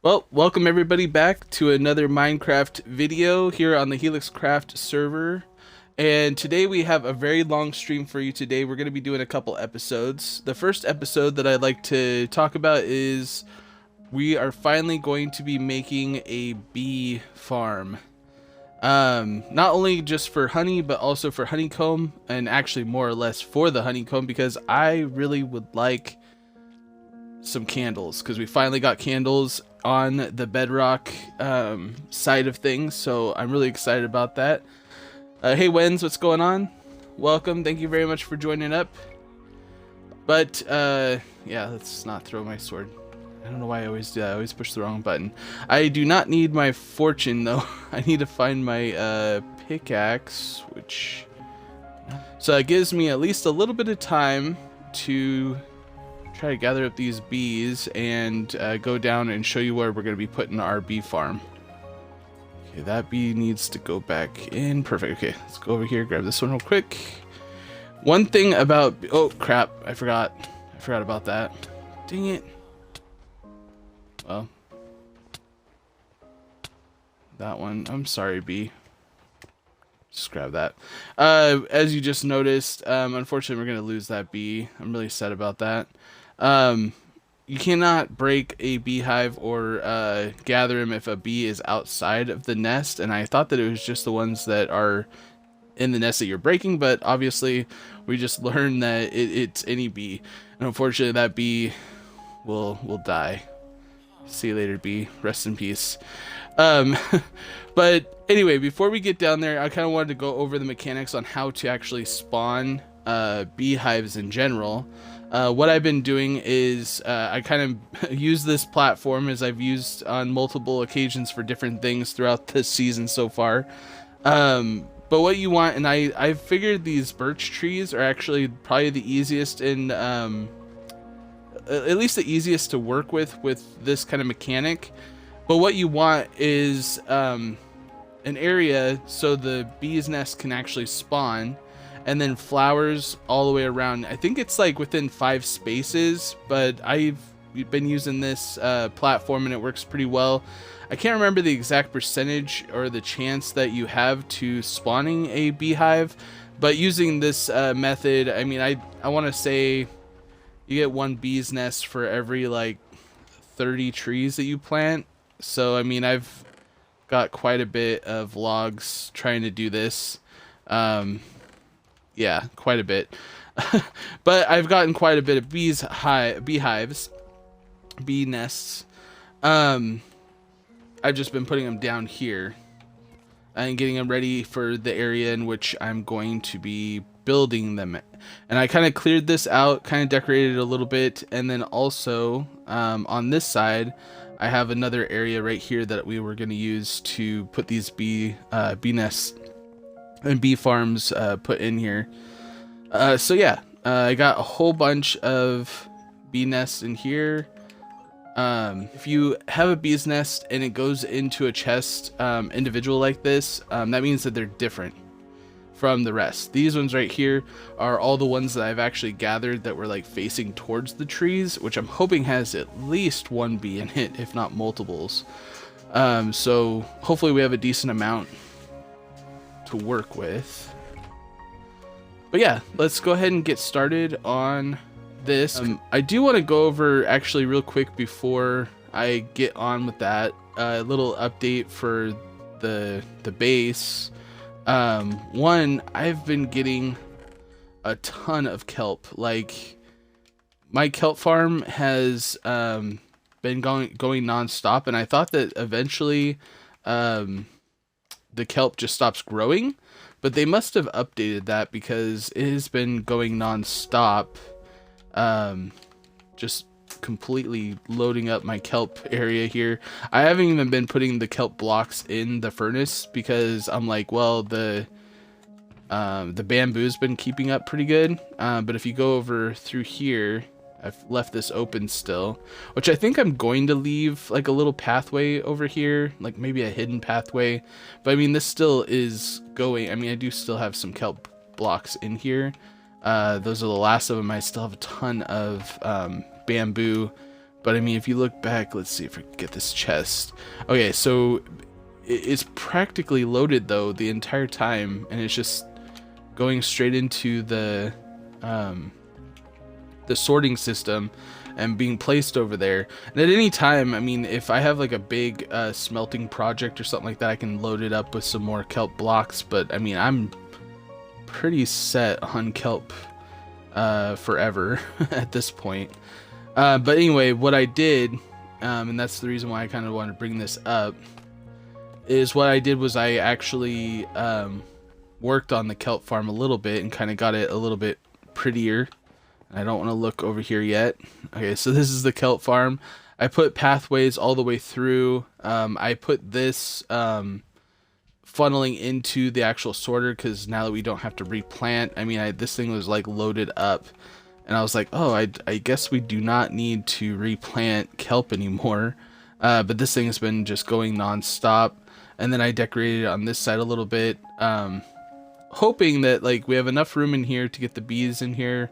Well, welcome everybody back to another Minecraft video here on the HelixCraft server. And today we have a very long stream for you today. We're going to be doing a couple episodes. The first episode that I'd like to talk about is we are finally going to be making a bee farm. Not only just for honey, but also for honeycomb, and actually more or less for the honeycomb, because I really would like some candles, because we finally got candles on the Bedrock side of things, so I'm really excited about that. Hey Wenz, what's going on? Welcome, thank you very much for joining up. But yeah, let's not throw my sword. I don't know why I always do that. I always push the wrong button. I do not need my fortune though. I need to find my pickaxe, which so it gives me at least a little bit of time to try to gather up these bees and go down and show you where we're going to be putting our bee farm. Okay, that bee needs to go back in. Perfect. Okay, let's go over here, grab this one real quick. One thing about... Oh, crap. I forgot about that. Dang it. Well. That one. I'm sorry, bee. Just grab that. As you just noticed, unfortunately, we're going to lose that bee. I'm really sad about that. You cannot break a beehive or gather them if a bee is outside of the nest, and I thought that it was just the ones that are in the nest that you're breaking, but obviously we just learned that it's any bee, and unfortunately that bee will die. See you later, bee. Rest in peace. But anyway, before we get down there, I kind of wanted to go over the mechanics on how to actually spawn beehives in general. What I've been doing is I kind of use this platform as I've used on multiple occasions for different things throughout this season so far. But what you want, and I figured these birch trees are actually probably the easiest and at least the easiest to work with this kind of mechanic. But what you want is an area so the bee's nest can actually spawn, and then flowers all the way around. I think it's like within 5 spaces, but I've been using this platform and it works pretty well. I can't remember the exact percentage or the chance that you have to spawning a beehive, but using this method, I mean, I want to say you get 1 bee's nest for every like 30 trees that you plant. So I mean, I've got quite a bit of logs trying to do this. Yeah, quite a bit. But I've gotten quite a bit of beehives, bee nests. I've just been putting them down here and getting them ready for the area in which I'm going to be building them. And I kind of cleared this out, kind of decorated it a little bit, and then also on this side I have another area right here that we were going to use to put these bee nests and bee farms put in here. So yeah, I got a whole bunch of bee nests in here. If you have a bee's nest and it goes into a chest individual like this, that means that they're different from the rest. These ones right here are all the ones that I've actually gathered that were like facing towards the trees, which I'm hoping has at least 1 bee in it, if not multiples. So hopefully we have a decent amount to work with. But yeah, let's go ahead and get started on this. I do want to go over actually real quick before I get on with that, a little update for the base. One, I've been getting a ton of kelp. Like, my kelp farm has been going non-stop, and I thought that eventually the kelp just stops growing, but they must have updated that because it has been going non-stop, just completely loading up my kelp area here. I haven't even been putting the kelp blocks in the furnace because I'm like, well, the bamboo's been keeping up pretty good, but if you go over through here, I've left this open still, which I think I'm going to leave like a little pathway over here, like maybe a hidden pathway. But I mean, this still is going. I mean, I do still have some kelp blocks in here. Those are the last of them. I still have a ton of bamboo But I mean, if you look back, let's see if I can get this chest. Okay, so it's practically loaded though the entire time, and it's just going straight into the sorting system and being placed over there. And at any time, I mean, if I have like a big smelting project or something like that, I can load it up with some more kelp blocks. But I mean, I'm pretty set on kelp forever at this point. But anyway, what I did, and that's the reason why I kind of wanted to bring this up, is what I did was I actually worked on the kelp farm a little bit and kind of got it a little bit prettier. I don't want to look over here yet. Okay, so this is the kelp farm. I put pathways all the way through. I put this funneling into the actual sorter because now that we don't have to replant, I mean, this thing was like loaded up, and I was like, oh, I guess we do not need to replant kelp anymore. But this thing has been just going non-stop. And then I decorated it on this side a little bit, hoping that like we have enough room in here to get the bees in here.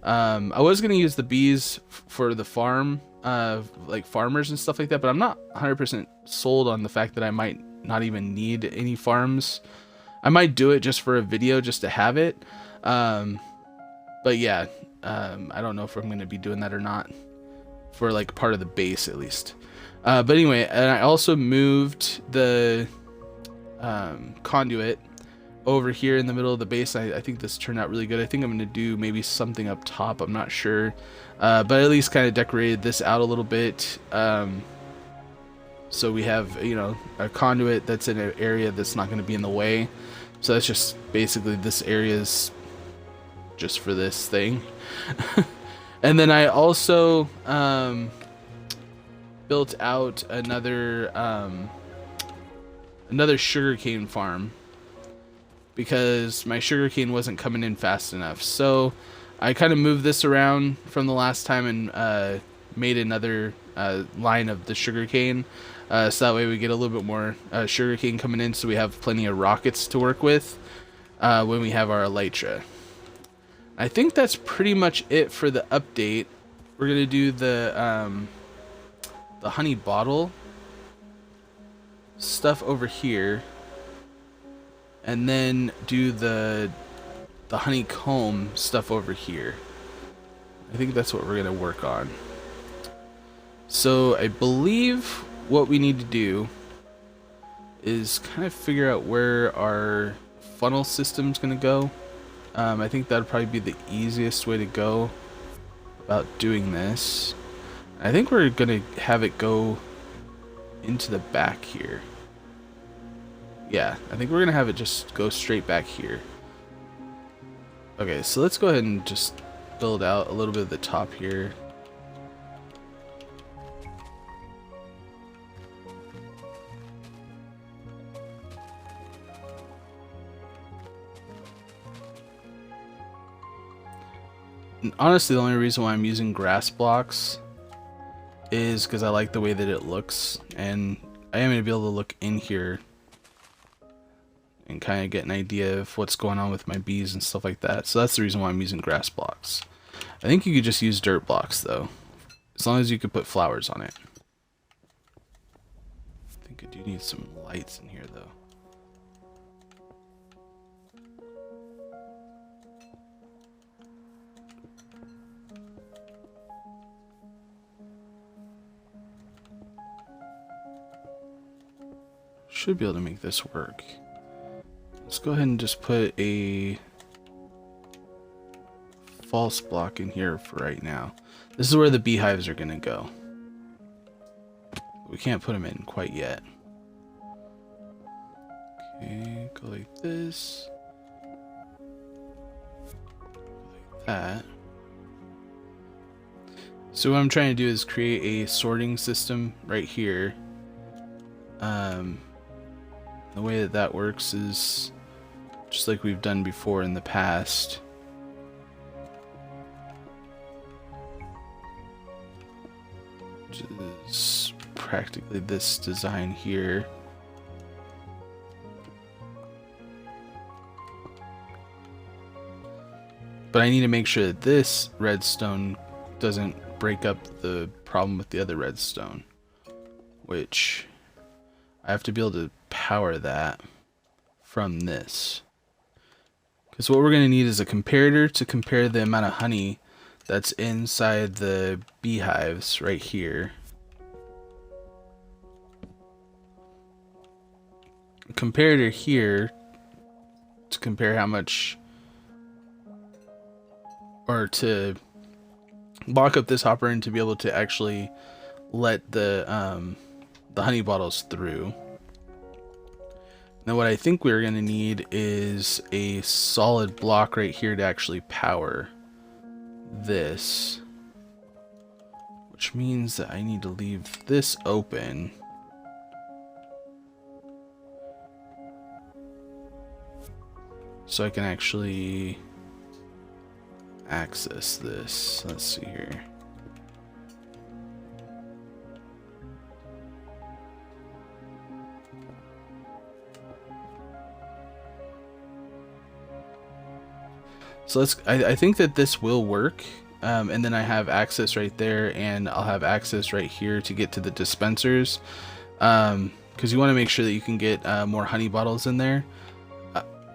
I was going to use the bees for the farm, like farmers and stuff like that, but I'm not 100% sold on the fact that I might not even need any farms. I might do it just for a video, just to have it. But yeah, I don't know if I'm going to be doing that or not, for like part of the base at least. But anyway, and I also moved the conduit over here in the middle of the base. I think this turned out really good. I think I'm going to do maybe something up top. I'm not sure. But at least kind of decorated this out a little bit. So we have, you know, a conduit that's in an area that's not going to be in the way. So that's just basically this area is just for this thing. And then I also built out another sugarcane farm because my sugarcane wasn't coming in fast enough. So I kind of moved this around from the last time and made another line of the sugarcane. So that way we get a little bit more sugarcane coming in, so we have plenty of rockets to work with when we have our elytra. I think that's pretty much it for the update. We're gonna do the honey bottle stuff over here, and then do the honeycomb stuff over here. I think that's what we're gonna work on. So I believe what we need to do is kind of figure out where our funnel system's gonna go. I think that'd probably be the easiest way to go about doing this. I think we're gonna have it go into the back here. Yeah, I think we're gonna have it just go straight back here. Okay, so let's go ahead and just build out a little bit of the top here. And honestly, the only reason why I'm using grass blocks is because I like the way that it looks, and I am going to be able to look in here and kind of get an idea of what's going on with my bees and stuff like that. So that's the reason why I'm using grass blocks. I think you could just use dirt blocks though, as long as you could put flowers on it. I think I do need some lights in here though. Should be able to make this work. Let's go ahead and just put a false block in here for right now. This is where the beehives are gonna go. We can't put them in quite yet. Okay, go like this. Go like that. So what I'm trying to do is create a sorting system right here. The way that that works is just like we've done before in the past. Which is practically this design here. But I need to make sure that this redstone doesn't break up the problem with the other redstone, which I have to be able to power that from this. Because what we're going to need is a comparator to compare the amount of honey that's inside the beehives right here. A comparator here to compare how much, or to lock up this hopper and to be able to actually let the honey bottles through. Now what I think we're going to need is a solid block right here to actually power this, which means that I need to leave this open. So I can actually access this. Let's see here. So I think that this will work, and then I have access right there, and I'll have access right here to get to the dispensers, because you want to make sure that you can get more honey bottles in there.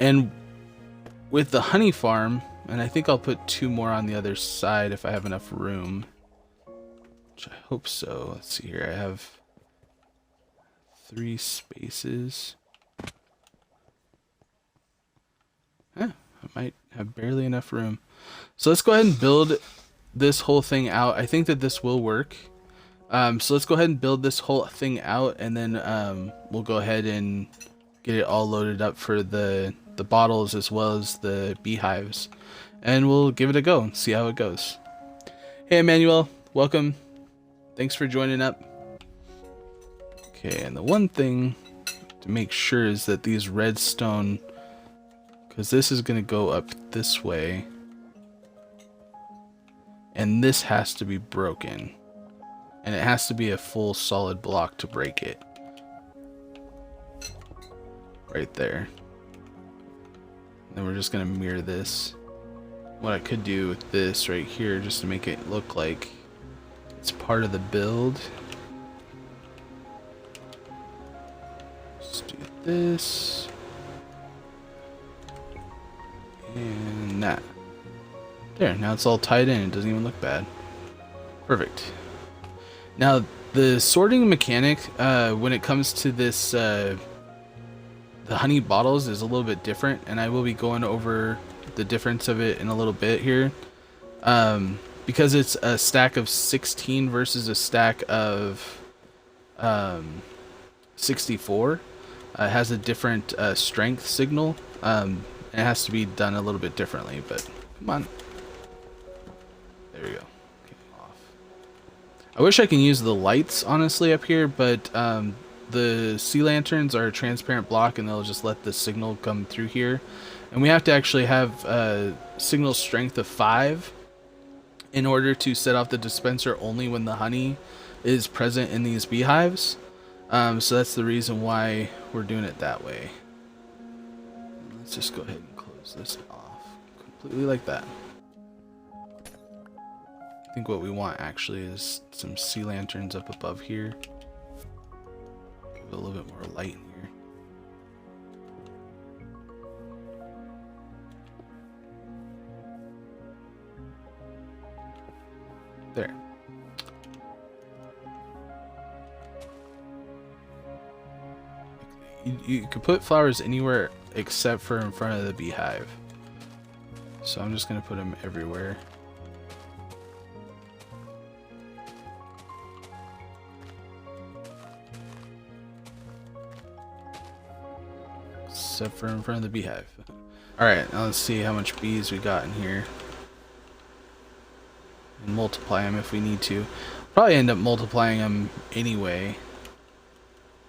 And with the honey farm, and I think I'll put 2 more on the other side if I have enough room, which I hope so. Let's see here, I have 3 spaces. I might have barely enough room. So let's go ahead and build this whole thing out. I think that this will work. So let's go ahead and build this whole thing out, and then we'll go ahead and get it all loaded up for the bottles as well as the beehives. And we'll give it a go and see how it goes. Hey Emmanuel, welcome. Thanks for joining up. Okay, and the one thing to make sure is that these redstone, because this is going to go up this way, and this has to be broken, and it has to be a full solid block to break it. Right there. And then we're just going to mirror this. What I could do with this right here, just to make it look like it's part of the build. Let's do this. And that. There, now it's all tied in. It doesn't even look bad. Perfect. Now, the sorting mechanic, when it comes to this, the honey bottles is a little bit different, and I will be going over the difference of it in a little bit here. Because it's a stack of 16 versus a stack of 64, it has a different strength signal. It has to be done a little bit differently, but come on. There we go. Okay, off. I wish I can use the lights, honestly, up here, but the sea lanterns are a transparent block, and they'll just let the signal come through here. And we have to actually have a signal strength of 5 in order to set off the dispenser only when the honey is present in these beehives. So that's the reason why we're doing it that way. Let's just go ahead and close this off completely like that. I think what we want actually is some sea lanterns up above here. Give it a little bit more light in here. There. You could put flowers anywhere except for in front of the beehive. So I'm just going to put them everywhere. Except for in front of the beehive. Alright, now let's see how much bees we got in here. And multiply them if we need to. Probably end up multiplying them anyway,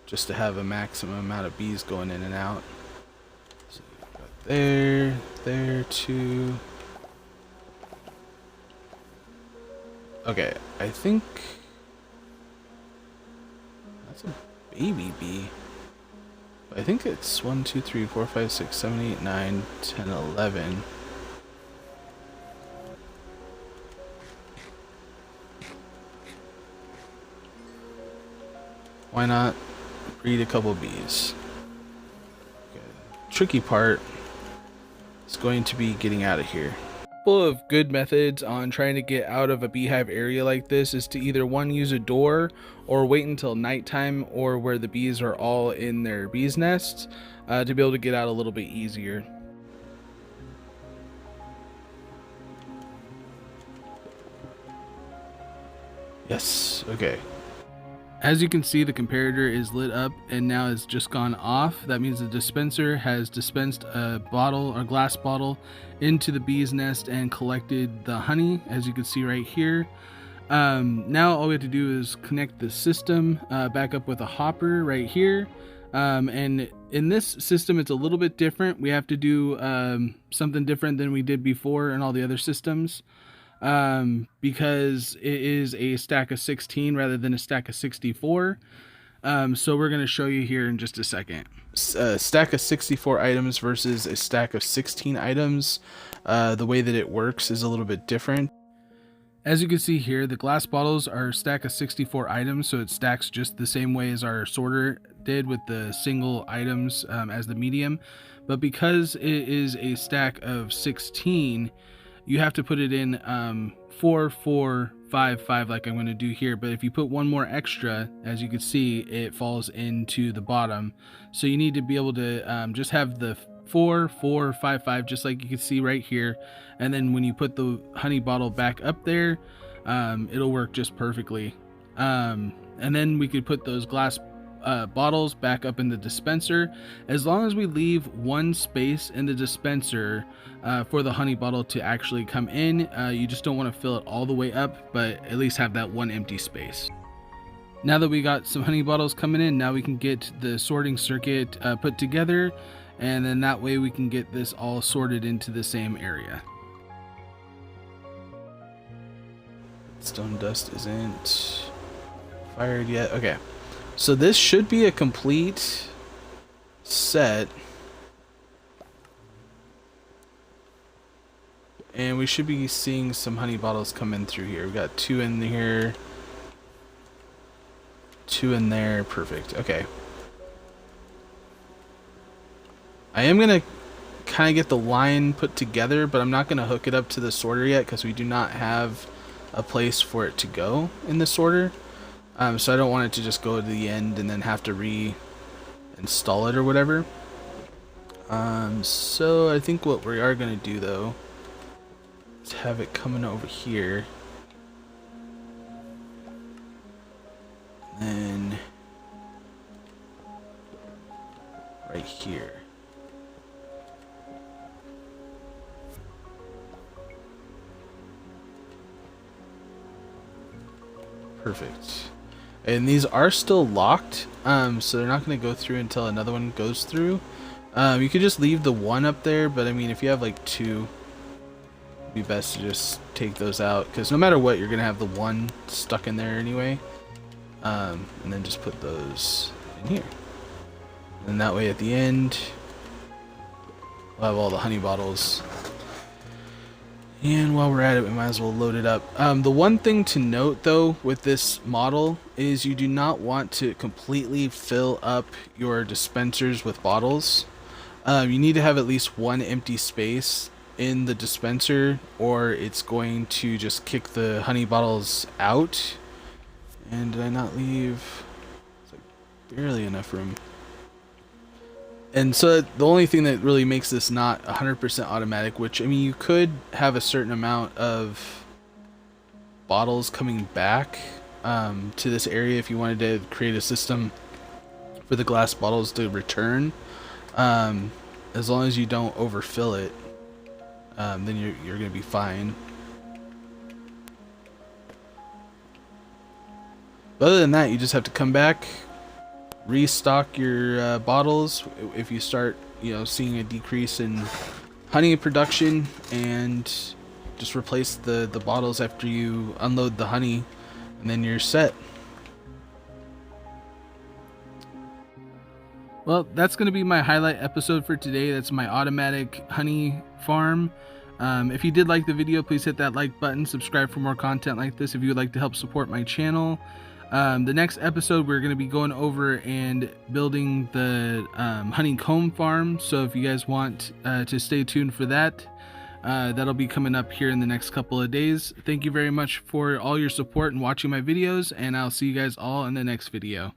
just to have a maximum amount of bees going in and out. So there, there too. Okay, I think that's a baby bee. I think it's 1, 2, 3, 4, 5, 6, 7, 8, 9, 10, 11. Why not breed a couple bees? Okay. Tricky part is going to be getting out of here. Couple of good methods on trying to get out of a beehive area like this is to either one, use a door, or wait until nighttime or where the bees are all in their bees nests to be able to get out a little bit easier. Yes, okay. As you can see, the comparator is lit up and now it's just gone off. That means the dispenser has dispensed a bottle or glass bottle into the bee's nest and collected the honey, as you can see right here. Now all we have to do is connect the system back up with a hopper right here. And in this system, it's a little bit different. We have to do something different than we did before in all the other systems. Because it is a stack of 16 rather than a stack of 64. So we're going to show you here in just a second. A stack of 64 items versus a stack of 16 items. The way that it works is a little bit different. As you can see here, the glass bottles are a stack of 64 items, so it stacks just the same way as our sorter did with the single items as the medium. But because it is a stack of 16, you have to put it in 4, 4, 5, 5 like I'm going to do here. But if you put one more extra, as you can see, it falls into the bottom. So you need to be able to just have the 4, 4, 5, 5, just like you can see right here. And then when you put the honey bottle back up there, it'll work just perfectly. And then we could put those glass bottles back up in the dispenser, as long as we leave one space in the dispenser for the honey bottle to actually come in. You just don't want to fill it all the way up, but at least have that one empty space. Now that we got some honey bottles coming in, now we can get the sorting circuit put together, and then that way we can get this all sorted into the same area. Stone dust isn't fired yet. Okay, so this should be a complete set, and we should be seeing some honey bottles come in through here. We got 2 in here, 2 in there. Perfect. Okay, I am gonna kind of get the line put together, but I'm not gonna hook it up to the sorter yet because we do not have a place for it to go in the sorter. So I don't want it to just go to the end and then have to reinstall it or whatever. So I think what we are going to do though is have it coming over here. And then right here. Perfect. And these are still locked, so they're not going to go through until another one goes through. You could just leave the one up there, but I mean, if you have like 2, it'd be best to just take those out, because no matter what, you're going to have the one stuck in there anyway. And then just put those in here. And that way at the end, we'll have all the honey bottles. And while we're at it, we might as well load it up. The one thing to note though with this model is you do not want to completely fill up your dispensers with bottles. You need to have at least one empty space in the dispenser, or it's going to just kick the honey bottles out. And did I not leave? It's like barely enough room. And so the only thing that really makes this not 100% automatic, which I mean, you could have a certain amount of bottles coming back to this area if you wanted to create a system for the glass bottles to return. As long as you don't overfill it, then you're going to be fine. But other than that, you just have to come back, restock your bottles if you start, seeing a decrease in honey production, and just replace the bottles after you unload the honey, and then you're set. Well, that's going to be my highlight episode for today. That's my automatic honey farm. If you did like the video, please hit that like button, subscribe for more content like this if you would like to help support my channel. The next episode, we're going to be going over and building the honeycomb farm. So if you guys want to stay tuned for that, that'll be coming up here in the next couple of days. Thank you very much for all your support and watching my videos, and I'll see you guys all in the next video.